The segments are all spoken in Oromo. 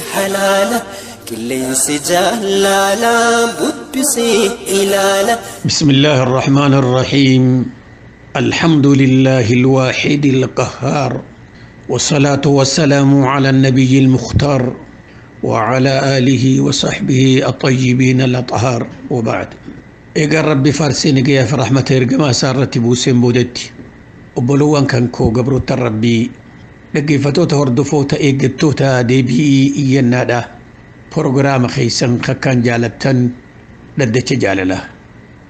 حلالا كلين سجالالا بدسي إلالا. بسم الله الرحمن الرحيم. الحمد لله الواحد القهار، والصلاة والسلام على النبي المختار وعلى آله وصحبه الطيبين الأطهار، وبعد. إيقا ربي فارسين قيا في رحمة إرقما سارة بوسين بودتي وبلوان كان كو قبروت الربي لقي فتوتا هردفوتا إيقتوتا دي بي إينا برنامج خيسان خكان جالتان لدتش جالله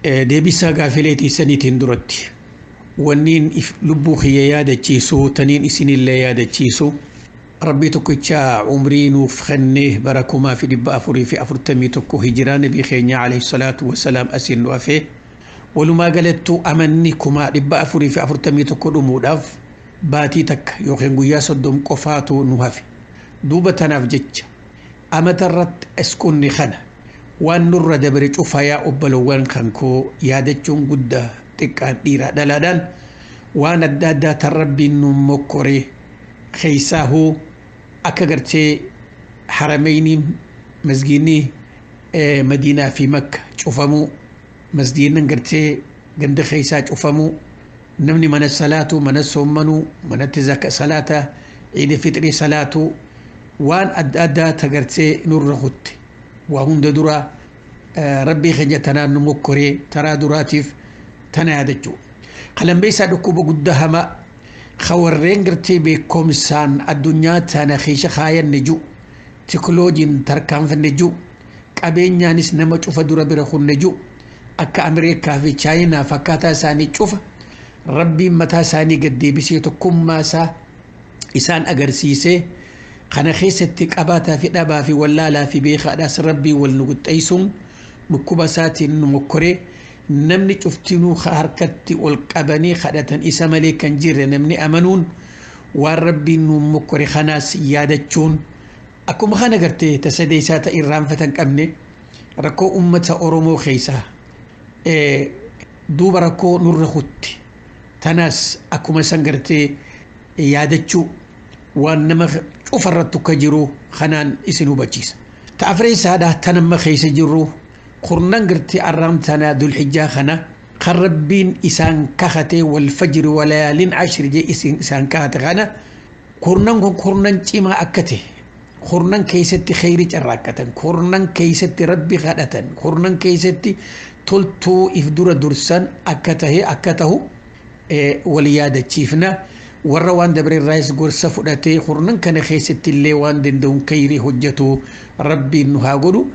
دي بي ساقا فيليتي سنتين درتي ونين لبو خيايادة تشيسو تنين إسين اللي يادة تشيسو ربي تكوشا عمرين وفخنه بركما في دبا أفوري في أفرتمي تكو هجران بخينيا عليه الصلاة والسلام أسين وفيه ولما قالت أمنكما دبا أفوري في أفرتمي تكو دموداف باتي تك يوخين قياس الدم قفاتو نوافي دوبة تنافجج أما ترت أسكن خنا وان نور دبرج أفايا أبلوان خانكو يادتشون قد تكان ديرا دلادان وان الدادا تربي نمكوري خيساهو أكغرتي حرميني مسجيني مدينة في مكة شوفمو مسجينا غرتي غند خيسا شوفمو نمني من الصلاة من الصومنو من التزكى صلاة عيد فطري صلاة وان أدادا تغرتي نور رخوتي وهم درا ربي خجتنا نمكوري ترى دراتيف تنادجو قلم بيسا دكوبو قدهما خورين قرتي بكومسان الدنيا تانا خيش خايا النجو تكلوجين تركان في النجو قابين يانس نما شوف دورا برخو النجو أكا أمريكا في تشاينا فكاتا ساني شوف ربي متى ساني قدي بسيتو كماسا إسان أغرسيسي خانا خيستك أباتا في دابا في ولالا في بيخا داس ربي والنقود أيسون مكوباساتي نمكوري نمني شفتنو خاركتي والقبني خدتن إسا مليكا جير نمني أمنون والربي نمكوري خناس يادتشون أكو مخانا قرتي تسدي ساتا إرام فتن كمني ركو أمة أورومو خيسا دوب ركو نور خوتي تناس أكو مسان قرتي يادتشو وانما أفرتو كجرو خنان إسنو بجيس تعفري سادا تنم خيس جرو قرنان قرتي أرامتنا ذو الحجة خنا خربين إسان كختي والفجر وليال عشر جي إسان كخت خنا قرنان تيما أكته قرنان كيستي خيري جراكة قرنان كيستي ربي خدة قرنان كيستي تلتو إفدور درسان أكته وليادة تشيفنا وروان دبر الرئيس قرصة فؤاتي قرنان كان خيستي اللي وان دندون كيري حجته ربي نهاقلو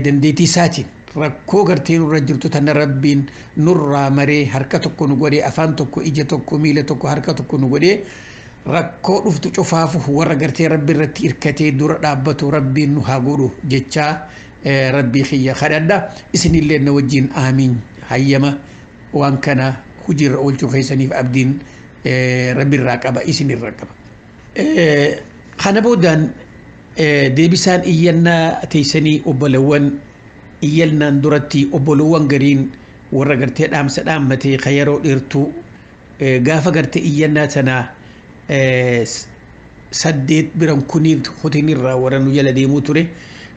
دنديتي ساتين ركو غرتين رجلتو تن ربين نور مري حركتكو نغودي افانتكو ايجتكو ميلتكو حركتكو نغودي ركو دفتو شفافو ور غرتي ربي رتي اركتي دور دابتو ربي نهاغورو جچا ربي خيا خددا اسن اللي نوجين امين هيما وان كان حجر اولتو خيسني في عبدين ربي الراقبه اسن الراقبه خنبودان deebisaan iyyannaa teessanii obbolawwan iyyannaan duratti obbolawwan gariin warra gartee dhaamsa dhaammatee yeroo dheertuu gaafa gartee iyyannaa tanaa 8 biran kuniif hotinirraa warra nu jala deemuu ture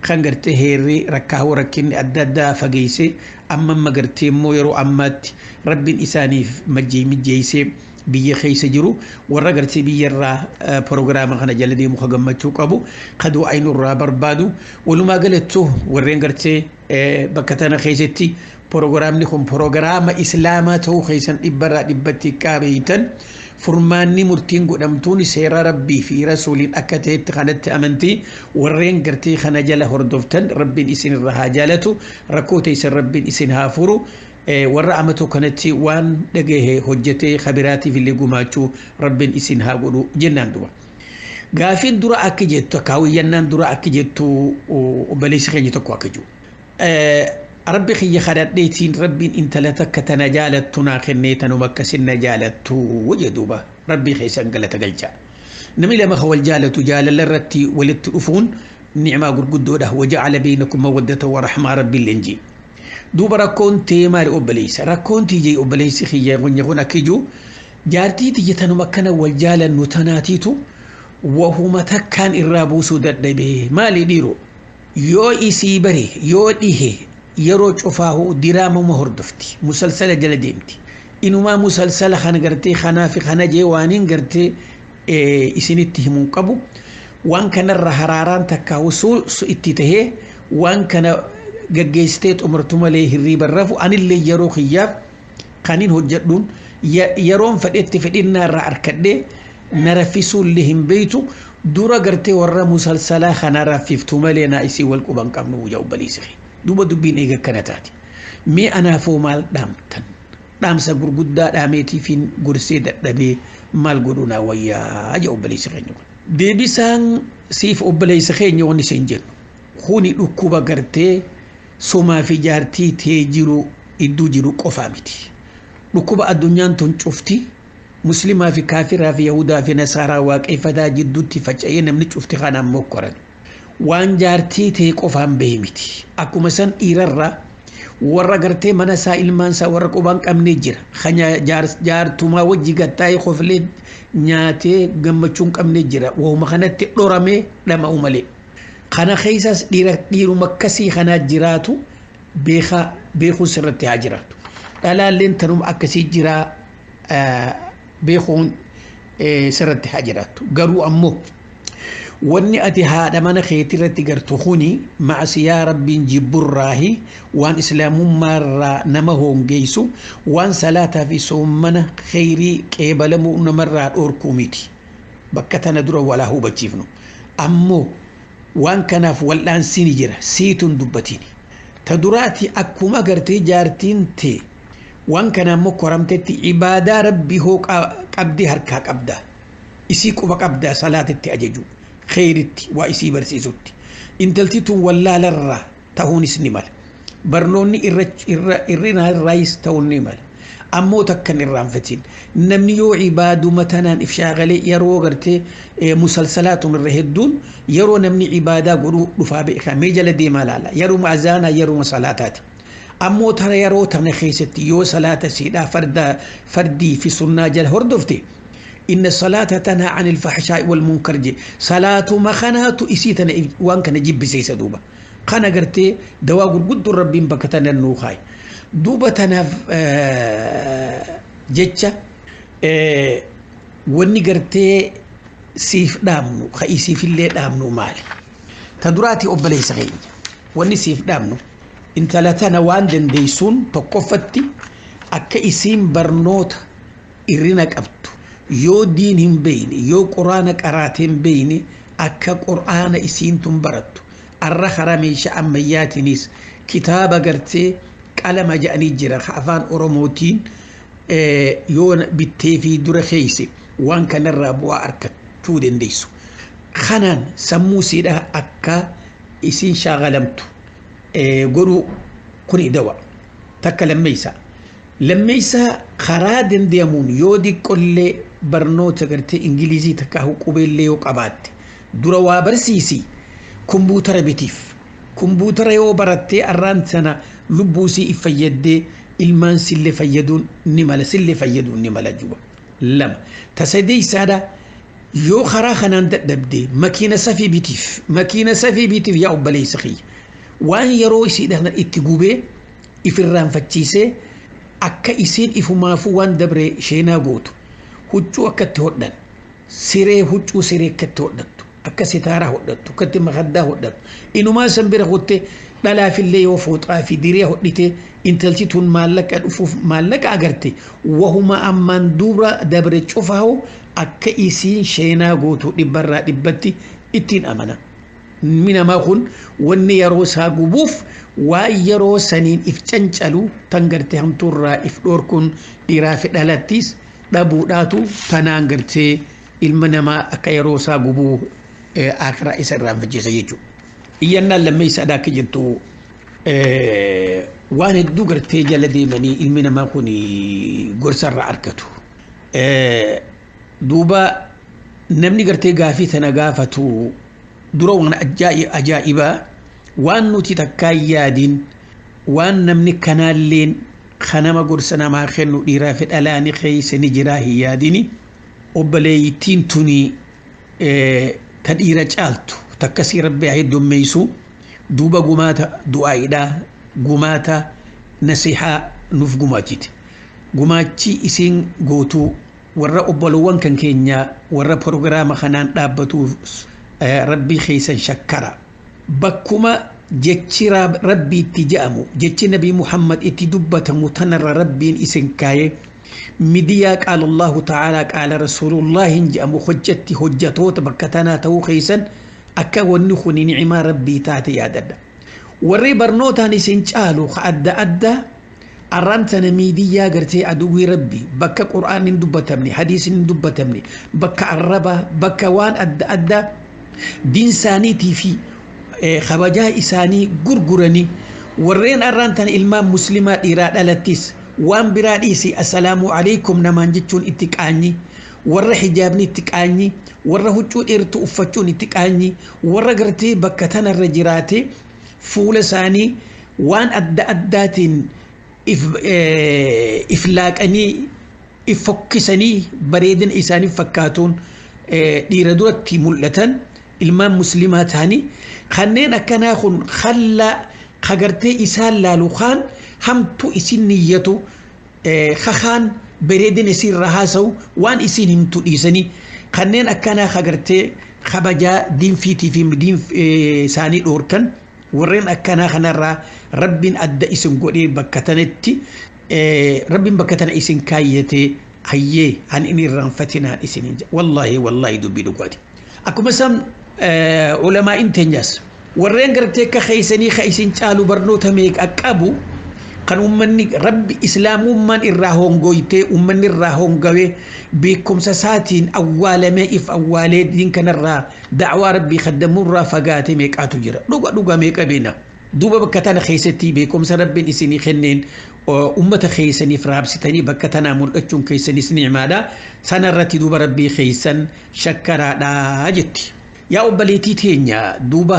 kan gartee heerri rakkaa'uu rakkinni adda addaa fageessee amma gartee immoo yeroo ammaatti rabbiin isaaniif mijjeessee biyya keessa jiru warra gartee biyyarraa prograama kana jala deemu kagammachuu qabu qaduu aynurraa barbaadu walumaa galattu warreen gartee bakka tana keessatti prograamni kun prograama islaamaa ta'uu keessan dhibbarraa dhibbatti qaabeeytan furmaanni murtiin godhamtuun seera rabbii fi rasuuliin akka ta'etti kanatti amantii warreen gartee kana jala hordoftan rabbiin isinirraa haa jaalatu rakkoo teessan rabbiin isin haa furu warra amatu kanatti waan dhagahe hojjetee khabiraatiif illee gumaachuu rabbiin isin haa godhu jennaan duba gaafiin dura akka jettu kaawiyannaan dura akka jettu obboleessi keenya tokko akka jiru ربي خي خداديتين ربي انت لا تكتنا جالتنا خنيتنا ومكسنا جالت وجدوبا ربي خي سنقلت قلجا نمي لما هو الجالة جال لرتي ولتؤفون نعمة قرقدودة وجعل بينكم مودة ورحمة ربي الانجي دوبا ركونتي ماري أبليس ركونتي جي أبليس خي يغن أكيجو جارتي تجي تنمكنا والجالة نتناتيتو wahuma takkaan irraa buusuu dadhabee maali dhiiroo yoo isii bare yoo dhihe yeroo cufaahu diraamuma hordofti musalsala jala deemti inumaa musalsala kana gartee kanaa fi kana jee waaniin gartee isinitti himuun qabu waan kanarra haraaraan takkaa usul itti tahee waan kana gaggeessitee xumurtu malee hirriiba rafu anillee yeroo kiyyaaf kanin hojjedhuun yeroon fedhetti fedhinnaa irraa arkadhee na raffisuullee hin beeytu dura gartee warra musalsalaa kana raffiftu malee naa isii wal quban qabnu yaa obboleessi duba dubbiin eega kana taate mee anaafoo maal dhaamtan dhaamsa gurguddaa dhaameetiifiin gorsee dadhabee maal godhunaa wayyaa yaa obboleessi keenya deebisaan siif obboleessi keenya wanni isin jennu kuni dhukkuba gartee somaa fi jaartii tee jiru idduu jiru qofaa miti dhukkuba addunyaan tun cufti muslimaa fi kaafiraa fi yahudaa fi nasaaraa waaqeffataa jidduutti faca'ee namni cufti kanaan mokkoran waan jaartii tee qofaan bahe miti akkuma san dhiirarraa warra gartee mana isaa ilmaan isaa warra qubaan qabnee jira khanya jaartumaa wajji gattaa'ee qoflee nyaatee gammachuun qabnee jira wahuma kanatti dhoramee dhama'u malee kana keessas dhiiruma akkasii kanaa jiraatu beekuun sirratti haa jiraatu dhalaalleen tanuma akkasii jiraa beekuun sirratti haa jiraatu garuu ammoo wanni ati haadha mana keetirratti gartu kuni macsiyaa rabbiin jibburraahi waan islaamummaarraa nama hongeessu waan salaataa fi soomana kheyrii qeebalamuu namarraa dhoorkuu miti bakka tana dura walaa hubachiifnu ammoo waan kanaaf wal'aansini jira siitun dubbatini ta duraati akkuma gartee jaartiin tee waan kana ammoo koramtetti ibaadaa rabbii hoo qabdi harkaa qabda isii quba qabda salaatitti ajaju kheyritti waa isii barsiisutti intalti tun wallaalarraa ta'uunis ni mala barnoonni irrina irraayis ta'uun ni mala ammoo takkan irraanfatiin namni yoo ibaaduma tanaan ifshaagalee yeroo gartee musalsalaatun irra hedduun yeroo namni ibaadaa godhuu dhufaa beekaa mee jala deemaa laala yeroo azaanaa yeroo salaataati ammoo tana yeroo tana keessatti yoo salaata siidhaa fardii fi sunnaa jala hordofte إن الصلاة تنهى عن الفحشاء والمنكر جي صلاة ما خنات إسيتنا وان كان جيب بسيسة دوبا خنا قرتي دواء قد ربين بكتنا النوخاي دوبا تناف جتشا واني قرتي سيف دامنو خاي سيف اللي دامنو مالي تدراتي أبلي سغين واني سيف دامنو انت لاتنا وان دن ديسون تقفتي أكا إسيم برنوت إرينك أبتو yoo diin hin beeyne yoo quraana qaraateen beeyne akka quraana isiintun barattu arra harameesha ammayyaatiinis kitaaba gartee qalama ja'anii jira afaan oromootiin yoo bittee fi dura keeyse waan kanarraa bu'aa argachuu dandeessu kanaan sammuu siidhaa akka isiin shaagalamtu godhuu kuni dawa takka lammeeysa karaa dandeemuun yoo diqqollee barnoota gartee ingilizii takka qubeellee yoo qabaatte dura waa barsiisi kompuutara bitiif kompuutara yoo barattee arraan sana lubbuusii ifayyaddee ilmaan sillee fayyaduun ni mala juba lama tasadeeysaadha yoo karaa kanaan dadhabdee makiina safii bitiif yaa obboleessa kiyya waan yeroo isiidhaan itti gubee ifirraanfachiisee akka isiin ifumaafuu waan dabre sheenaa gootu huccuu akkatti hodhan siree huccuu siree akkatti hodhattu akka sitaaraa hodhattu akkatti makaddaa hodhattu inumaa san bira hotte dhalaafillee yoo fooxaa fi diree hodhite intalti tun maallaqa dhufuuf maallaqa agarte wahuma ammaan dura dabre cufaahu akka isiin sheenaa gootu dhibbarraa dhibbatti ittiin amana minamaa kun wanni yeroo isaa gubuuf waa yeroo saniin if cancalu tan gartee hamtuurraa if dhoorkuun dhiiraa fi dhalattiis dhabuudhaatu tanaan gartee ilma namaa akka yeroo isaa gubuu akiraa isa irraan fageessa jechuudha. Iyyannaan lammeessaadhaa akka jettu waan hedduu gartee jala deemanii ilmi namaa kun gorsarraa argatu. Duuba namni gartee gaafii tana gaafatu dura waan ajaa'ibaa waan nuti takkaa yaadin waan namni kanaalleen kanama gorsa namaa kennu dhiiraa fi dhalaani keessa ni jiraa hin yaadini obboleeyyiin tuni تدير جالتو تكسي ربي عيد ميسو دوبا قماتا دعايدا قماتا نصيحة نف قماتيت قماتي إسين قوتو ورا أبلوان كان كينيا ورا بروغرام خنان دابتو ربي خيسا شكرا بكما جتشي ربي تجامو جتشي نبي محمد اتدبة متنر ربي إسن كاي مدياك قال الله تعالى قال رسول الله جامو خجتي حجتوت بكتنا تو خيسا أكا ونخني نعما ربي تاتي يادد وري برنوتا نسين شالو أدى أرانتنا ميديا قرتي أدوي ربي بكا قرآن دبتمني حديث دبتمني بكا الربا بكا وان أدى دين سانيتي في خبجا إساني غرغرني ورين أرانتنا إلمام مسلمات إراد ألتيس وان براديسي السلام عليكم نمانجتشون اتكاني ورا حجابني اتكاني ورا هجو إرتو أفتشون اتكاني ورا قرتي بكتنا الرجراتي فول ساني وان أداتين إفلاقني إفكسني بريدن إساني فكاتون ديردوتي ملتن إلمام مسلمات هاني خنين أكناخن خلا خغرتي إسان لالوخان همتو إسين نيتو خخان بريدن إسين رهاسو وان إسين همتو إساني خنين أكنا خغرتي خبجا دين فيتي في دين ساني الأوركن ورين أكنا خنرا ربين أدى إسن قولي بكتنتي ربين بكتنا إسن كايتي هيه عن إني رنفتنا إسن والله دبي دقواتي أكو مثلا علماء انتنجاس ورين قرتك خيسني خيسن تالو برنوتا ميك أكابو kan ummanni rabbi islaamummaan irraa hongoytee ummanni irraa hongawe beekumsa isaatiin awwaalamee if awwaalee diin kanarraa da'waa rabbii kaddamurraa fagaate meeqaatu jira dhuga meeqa beena duuba bakka tana keessatti beekumsa rabbiin isinii kenneen ummata keessaniif raabsitanii bakka tanaa mul'achuun keessanis ni'maadha sanarratti duuba rabbii keessan shakkaraadha jetti. yaa obbaleetii teenya duuba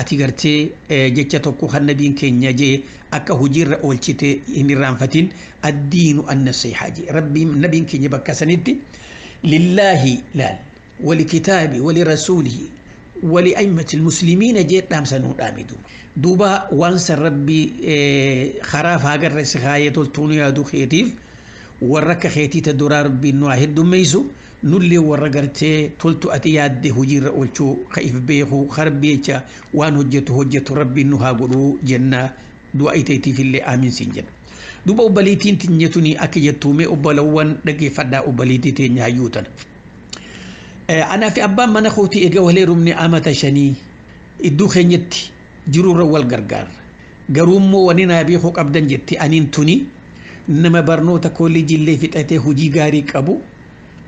ati gartee jecha tokko kan nabiin keenya jee akka hojiirra oolchite hin irraanfatin addiinu annasiihaa jee rabbiin nabiin keenya bakka sanitti lillahi laal walikitaabi walirasuulihi ولأئمة المسلمين جيت نام سنودامي دوبا وانس ربي خراف هاجر رسخاية تلتوني دو خيتيف ورك خيتي تدرار ربي نواهد دميسو نولي ورقرتي تلتو أتياد هجير أولشو خيف بيخو خرب بيشا وان هجت ربي نها قلو جنة دو أيتيتي في اللي آمين سنجن دوبا أباليتين تنيتوني أكي جتومي أبالوان لكي فدا أباليتي تنيا يوتن أنا في أبان من أخوتي إيجا ولي رمني آمة شني إدو خينيتي جرور والغرغار قرومو وننا بيخوك أبدان جتي أنين توني نما برنو تكولي جلي فتاته هجي غاري كابو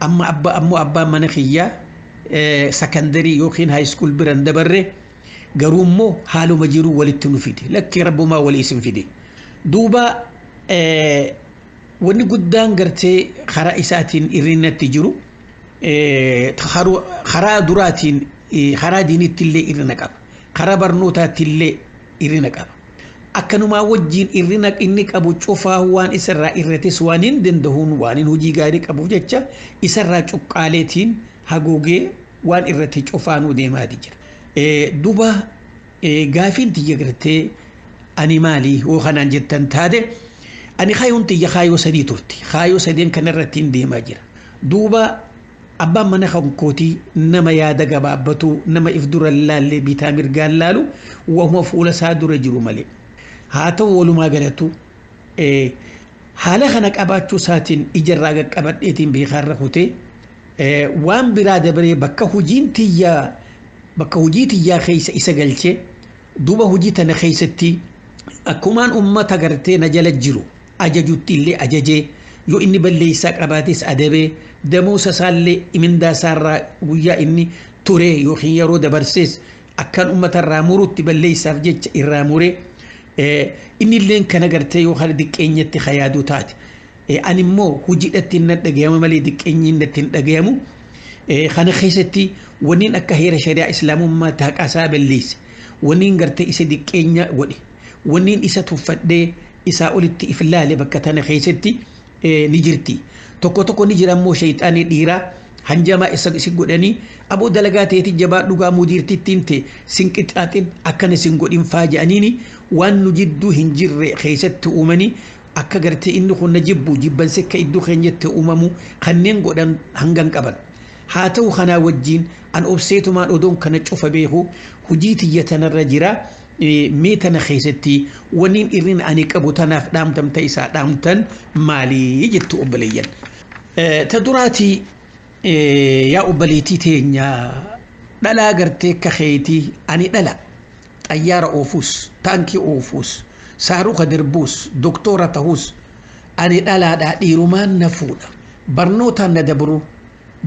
أما أبا من خيا سكندري يوخين هاي سكول بران دبره قرومو حالو مجيرو ولتنو فيدي لك ربو ما ولي اسم فيدي دوبا وني قدان قرتي خرائساتين إرينة تجرو خرا دراتين خرا ديني تلي إرنكاب خرا برنوتا تلي إرنكاب أكنو ما وجين إرنك إنك أبو تشوفا وان إسرا إرتس وانين دندهون وانين هجي غاريك أبو جتشا إسرا تشوكاليتين هاغوغي وان إرتي تشوفانو ديما ديجر دوبا غافين تيجرتي أنيمالي وخنان جتن تادي أني خايون تيجي خايو سدي تورتي خايو سدين كان الرتين ديما جر دوبا أبا من خمكوتي نما يادا قبابتو نما إفدر اللالي بتامر قال لالو وهو فول سادر جرو ملي هاتو ولو ما قلتو حالا خنك أباتو ساتين إجراغ قبات إيتين بيخار رخوتي وان برادة بري بكا هجين تيا بكا هجي تيا خيس إساقلتي دوبا هجي تنا خيستي أكمان أمتا قرتي نجل جرو أججو تيلي أججي yoo inni balleessaa qabaates adabe damuusa isaallee imindaa isaarraa guyyaa inni ture yookiin yeroo dabarsees akkan uummatarraa murutti balleessaaf jecha irraa mure inni illeen kana gartee yoo haala diqqeenyatti hayaaduu taate ani immoo hojiidhatti hin dhagayamu malee diqqeenyi natti hin dhagayamu kana keessatti wanniin akka heera shari'aa islaamummaa taaqaasaa balleesse wanniin gartee isa diqqeenya godhe wanniin isa tuffadhee isaa olitti iflaale bakka tana keessatti نجرتي توكو نجرا مو شيطاني ديرا hanjama isa godhanii aboo dalagaa ta'eeti jabaa dhugaa mudiirti tinte sinqixaatin akkana sin godhin faaja'aniini waan nu jidduu hin jirre keessatti uumanii akka gartee inni kun jibbu jibbanse ka iddoo keenyatti uumamu kanneen godhan hangan qaban haa ta'u kanaa wajjiin an obseetumaan odoon kana cufa beeku hujii tiyyatanarra jira meetana keessatti waniin irrin ani qabu tanaaf dhaamtamta isaa dhaamtan maalii jettu obboleeyyan ta duraatii yaa obboleetii teenya dhalaa gartee ka keetii ani dhala xayyaara oofuus taankii oofuus saaruqa darbuus doktora ta'uus ani dhalaadhaa dhiirumaan na fuudha barnootaan na dabru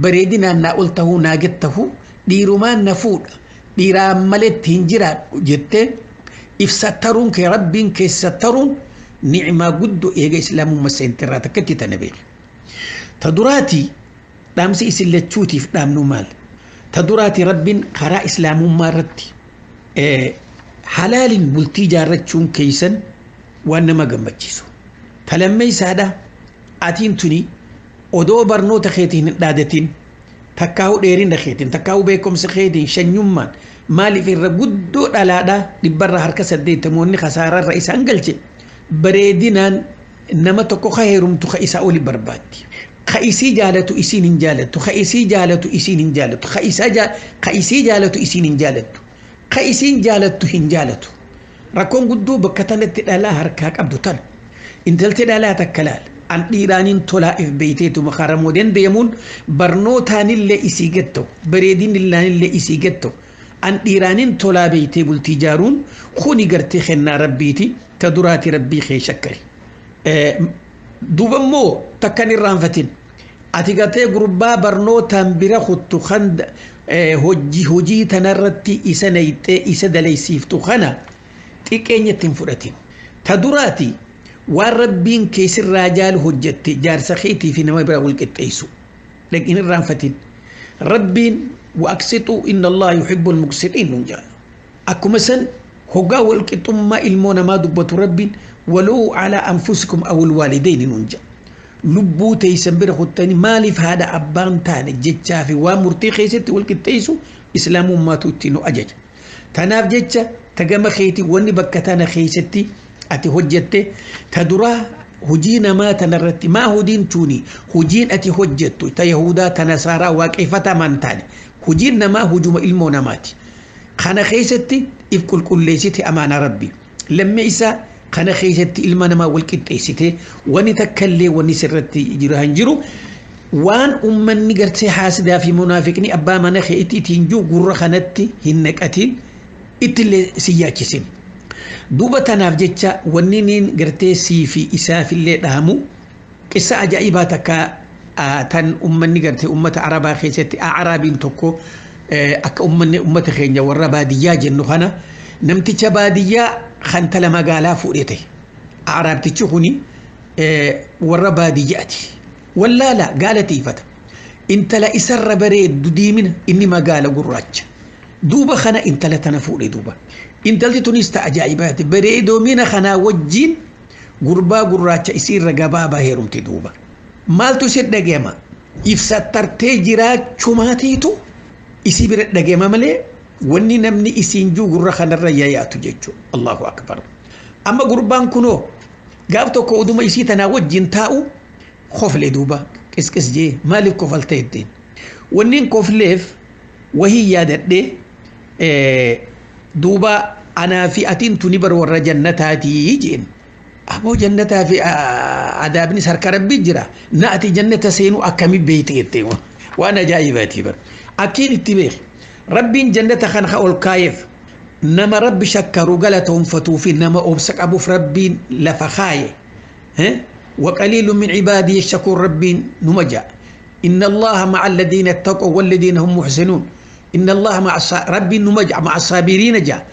bareedinaan naa ol tahuu naa gettahu dhiirumaan na fuudha dhiiraan maletti hin jiraadhu jettee ibsattaruun kee rabbiin keessattaruun ni'imaa guddoo eega islaamummaa seentirraa takkatti tana beeke ta duraatii dhaamsi isin lachuutiif dhaamnu maal ta duraatii rabbiin karaa islaamummaa irratti halaalin bultii jaarrachuun keeysan waan nama gammachiisu ta lammeeysaadha atiin tuni odoo barnoota keetiin hin dhaadatin takkaa'u dheerina keetiin takkaa'u beekumsa keetiin shanyummaan maaliif irra guddoo dhalaadha dhibbarra harka 80 kasaararra isaan galche bareedinaan nama tokko ka heerumtu ka isa oli barbaaddi ka isii jaalatu isiin hin jaalattu ka isii jaalatu isiin hin jaalattu ka isii jaalatu isiin hin jaalattu ka isiin jaalattu hin jaalatu rakkoon guddoo bakka tanatti dhalaa harkaa qabdu tan intalti dhalaa takka laal an dhiiraanin tolaa'if beeyteetuma karamoo dandeemuun barnootaanillee isii getta'u bareedinillee isii getta'u an dhiiraanin tolaa beeytee bultii jaaruun kuni gartee kennaa rabbiiti ta duraati rabbii kee shakkari duuba immoo takkan irraanfatin ati gartee gurbaa barnootaan bira kuttu kan hojii tanarratti isa nayxee isa dalaysiiftu kana xiqqeenyatti hin fudhatin ta duraati waan rabbiin keessirraa jaalu hojjette jaarsa keetii fi nama bira walqixxeessu dhaqin irraanfatin rabbiin waaqsitu inna allah yuhibbu almuqsitiin nun jaala akkuma san hoggaa walqixxummaa ilmoo namaa dubbatu rabbiin waluu alaa anfusikum aw alwaalidayni nun jaala lubbuu teeysan bira kuttani maaliif haadha abbaan taane jechaa fi waan murtii keessatti walqixxeessu islaamummaatu itti nu ajaja tanaaf jecha tagama keetii wanni bakka tana keessatti ati hojjette ta duraa hujii namaa tanarratti maa hudiin tuuni hujiin ati hojjettu ta yahudaa ta nasaaraa waaqeffata man taane hujiin namaa hujuma ilmoo namaati kana keessatti if qulqulleessite amaana rabbi lamme isaa kana keessatti ilma namaa walqixxeessite wani takkallee wani sirratti jiru han jiru waan ummanni gartee haasidaa fi munaafiqni abbaa mana keetiitiin juu gurra kanatti hin naqatin ittillee siyaachisin duuba tanaaf jecha wanni niin gartee sii fi isaafillee dhaamu qissa ajaa'ibaa takka tan ummanni gartee ummata arabaa keessatti araabiin tokko akka ummanni ummata keenya warra baadiyyaa jennu kana namticha baadiyyaa kan tala magaalaa fuudhete araabtichi kuni warra baadiyyaati wallaala gaalatiifata intala isarra bareeddu diimina inni magaala gurraacha duuba kana intala tana fuudhe duuba intalti tunis ta ajaa'ibaati bareedoo mina kanaa wajjiin gurbaa gurraacha isiirra gabaabaa heerumte duuba maaltu isin dhageema ibsattartee jiraachumaatiitu isii bira dhageema malee wanni namni isiin juu gurra kanarra yaayaatu jechuudha allahu akbar amma gurbaan kunoo gaaf tokko uduma isii tanaa wajjiin taa'u kofle duuba qisqis jee maaliif kofaltee ittiin wanniin kofleef wahii yaadadhee duuba anaa fi atiin tuni bar warra jannataatii jeen aboo jannataa fi adaabnis harka rabbii jira na ati jannata seenuu akkami beeyte jettee waan ajaa'ibaati bar akkiin itti beek rabbiin jannata kan ol kaayeef nama rabbi shakkaru galatoonfatuu fi nama obsa qabuuf rabbiin lafa kaaye وقليل من عبادي الشكور ربي نمجا إن الله مع الذين اتقوا والذين هم محسنون إن الله مع ربي نمجا مع الصابرين جا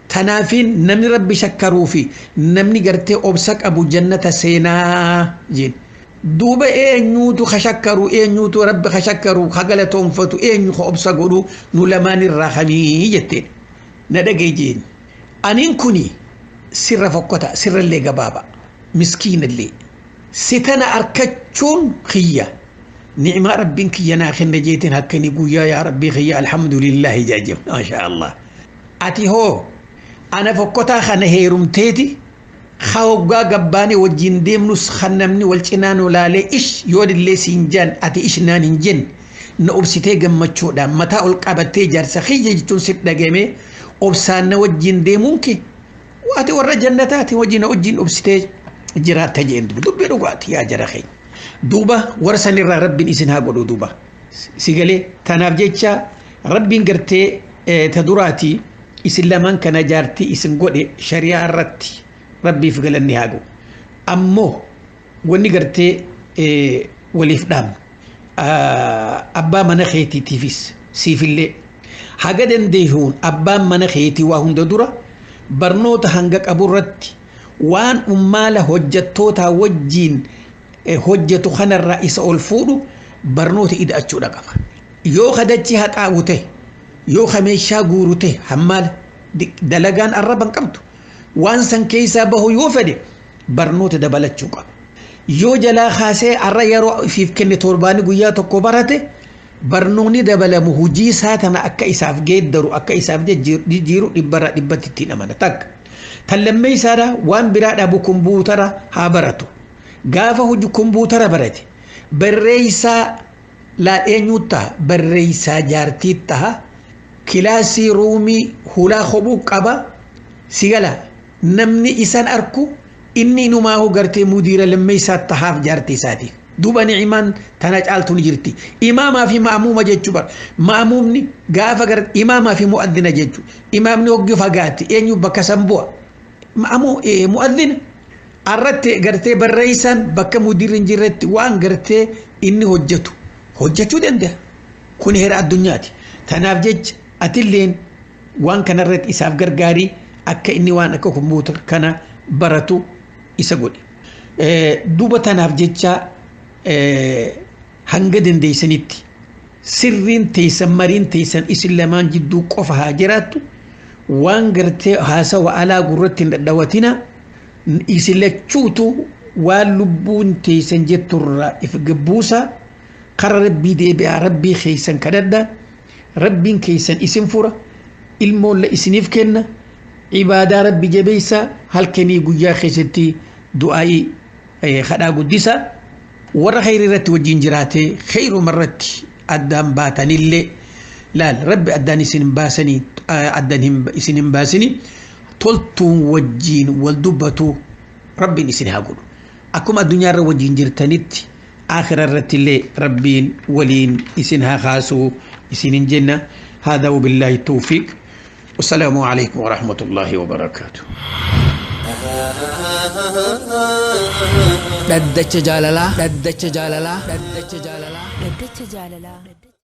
تنافين نمني ربي شكروا في نمني قرتي أبسك أبو جنة سينا جين دوبا نيوتو خشكروا نيوتو ربي خشكروا خغلتهم فتو نيوتو أبسكوا نلمان الرحمي جتين ندقي جين أنين كوني سر فقطة سر اللي قبابا مسكين اللي ستنا أركتشون خيّة نعم ربك ينا خن جيتين هكني قويا يا ربي خيا الحمد لله جاجم ما شاء الله أتي هو أنا فكتا خنا هيرم تيتي خوغا قباني وجين ديمنوس خنمني والچنان ولالي إيش يود اللي سينجان أتي إيش نانجن نأبسيتي قمتشو دا متى القابتي جارسا خيجي جتون ست دقيمي أبسان وجين ديمونكي واتي ورا جنتاتي وجين وجين أبسيتي جرات تجين دوبي روغاتي يا جرخي دوبا ورساني ربي إسنها قولو دوبا سيقالي تناف جيتشا ربي نقرتي تدوراتي إسلامان كان جارتي إسن قولي شريعة رتي ربي فقال النهاجو أمو ونقرتي وليف دام أبا منخيتي تيفيس سيفيلي حاجة ديهون أبا منخيتي وهم دورا برنوت هنجك أبو رتي وان أمال هجتوتا وجين هجتو خنا الرئيس الفودو برنوت إذا أتشو دقفا يو خدتي هتعوته يو خميشا قوروته حمال دلقان الربان قمتو وان سن كيسا بهو يوفدي برنوت دبلتشو قب يو جلا خاسي الرأي يرو في كني تورباني قياتو كبرته برنوني دبلا مهجي ساتنا أكا إساف جيد درو أكا إساف جيرو إبرا إبتي تينا تك تلمي سارا وان براد أبو كمبوترا هابرتو غافا هجو كمبوترا براتي بريسا لا إنيوتا بريسا جارتيتا كلاسي رومي هلا خبو قبا سيغلا نمني إسان أركو إني نماهو غرتي مدير لمي سات تحاف جارتي ساتي دوبا نعمان تنجعلتو نجرتي إماما في مأمومة جيتشو بر مأمومني غافا غرت إماما في مؤذنة جيتشو إمامني وقف غاتي إنيو بكسنبوا مأمو مؤذنة أردت غرتي بالرئيسان بك مدير جرتي وان غرتي إني هجتو دنده كوني هراء الدنياتي تناف جيج أتلين وان كان الرد إساف غرغاري أكا إني وان أكا كمبوتر كان براتو إساقولي دوبا تناف جيجا هنگدن ديسانيتي سرين تيسان مرين تيسان إسلامان جدو قفها جراتو وان غرتي هاسا وعلا قررتين دواتنا إسلاتشوتو واللبون تيسان جتر إفقبوسا قرر ربي دي بها ربي خيسان كددا ربي كيسان اسم فرا المولى اسنيف كنا عبادة ربي جبيسا هل كني قجا خيستي دعائي خدا قدسا ورا خير رت وجنجراتي خير مرتي أدام باتني اللي لا ربي أداني سنين باسني أدانهم سنين باسني تلتون وجين والدبتو ربي نسنها قولوا أكما الدنيا رو وجنجرتنيت آخر الرت اللي ربين ولين اسنها خاسو سنين جنة هذا وبالله التوفيق والسلام عليكم ورحمة الله وبركاته ددچ جاللا